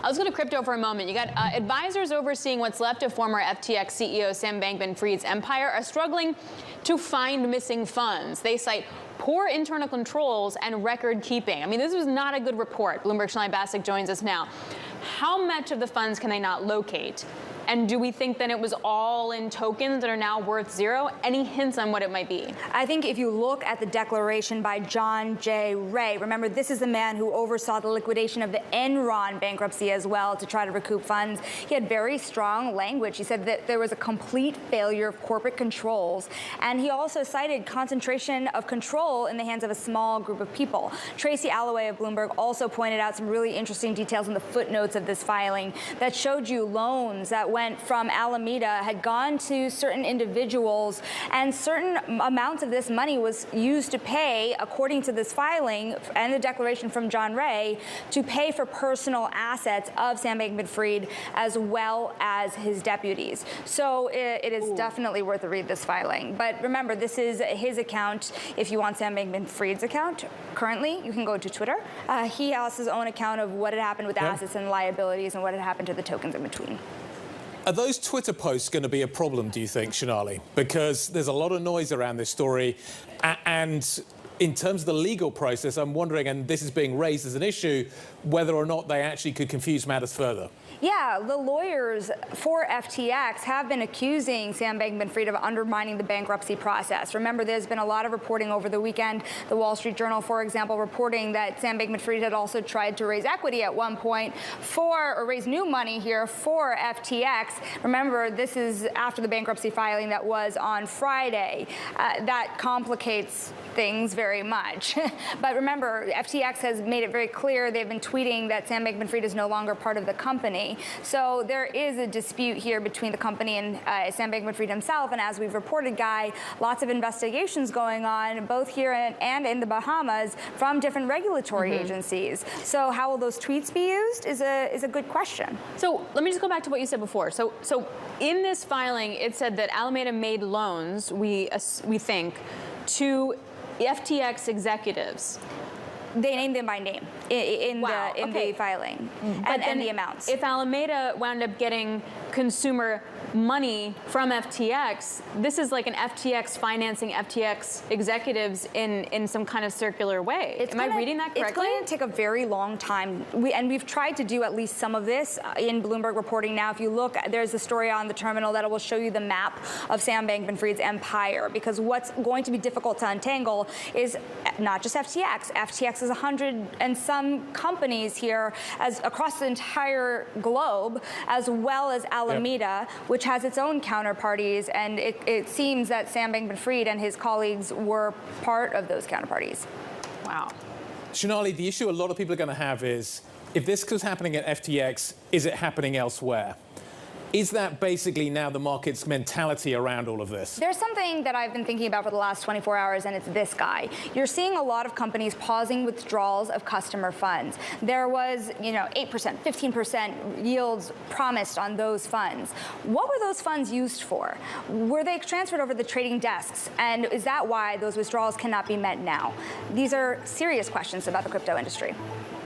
Let's go to crypto for a moment. You got advisors overseeing what's left of former FTX CEO Sam Bankman-Fried's empire are struggling to find missing funds. They cite poor internal controls and record keeping. I mean, this was not a good report. Bloomberg's Shalini Basak joins us now. How much of the funds can they not locate? And do we think then it was all in tokens that are now worth zero? Any hints on what it might be? I think if you look at the declaration by John J. Ray, remember this is the man who oversaw the liquidation of the Enron bankruptcy as well to try to recoup funds. He had very strong language. He said that there was a complete failure of corporate controls. And he also cited concentration of control in the hands of a small group of people. Tracy Alloway of Bloomberg also pointed out some really interesting details in the footnotes of this filing that showed you loans that went from Alameda had gone to certain individuals, and certain amounts of this money was used to pay, according to this filing and the declaration from John Ray, to pay for personal assets of Sam Bankman-Fried as well as his deputies. So it is definitely worth a read, this filing. But remember, this is his account. If you want Sam Bankman-Fried's account, currently you can go to Twitter. He has his own account of what had happened with assets and liabilities and what had happened to the tokens in between. Are those Twitter posts going to be a problem, do you think, Shalini? Because there's a lot of noise around this story. And in terms of the legal process, I'm wondering, and this is being raised as an issue, whether or not they actually could confuse matters further. Yeah, the lawyers for FTX have been accusing Sam Bankman-Fried of undermining the bankruptcy process. Remember, there's been a lot of reporting over the weekend. The Wall Street Journal, for example, reporting that Sam Bankman-Fried had also tried to raise equity at one point or raise new money here for FTX. Remember, this is after the bankruptcy filing that was on Friday. That complicates things very much. But remember, FTX has made it very clear. They've been tweeting that Sam Bankman-Fried is no longer part of the company. So there is a dispute here between the company and Sam Bankman-Fried himself. And as we've reported, Guy, lots of investigations going on, both here and in the Bahamas, from different regulatory agencies. So how will those tweets be used is a good question. So let me just go back to what you said before. So in this filing, it said that Alameda made loans, we think, to FTX executives. They named them by name in the filing, and the amounts. If Alameda wound up getting consumer money from FTX, this is like an FTX financing FTX executives in some kind of circular way. Am I reading that correctly? It's going to take a very long time. We've tried to do at least some of this in Bloomberg reporting now. If you look, there's a story on the terminal that will show you the map of Sam Bankman-Fried's empire, because what's going to be difficult to untangle is not just FTX. FTX is 100 and some companies here across the entire globe, as well as Alameda, which has its own counterparties, and it seems that Sam Bankman-Fried and his colleagues were part of those counterparties. Wow. Shalini, the issue a lot of people are going to have is, if this was happening at FTX, is it happening elsewhere? Is that basically now the market's mentality around all of this? There's something that I've been thinking about for the last 24 hours, and it's this, Guy. You're seeing a lot of companies pausing withdrawals of customer funds. There was, 8%, 15% yields promised on those funds. What were those funds used for? Were they transferred over the trading desks? And is that why those withdrawals cannot be met now? These are serious questions about the crypto industry.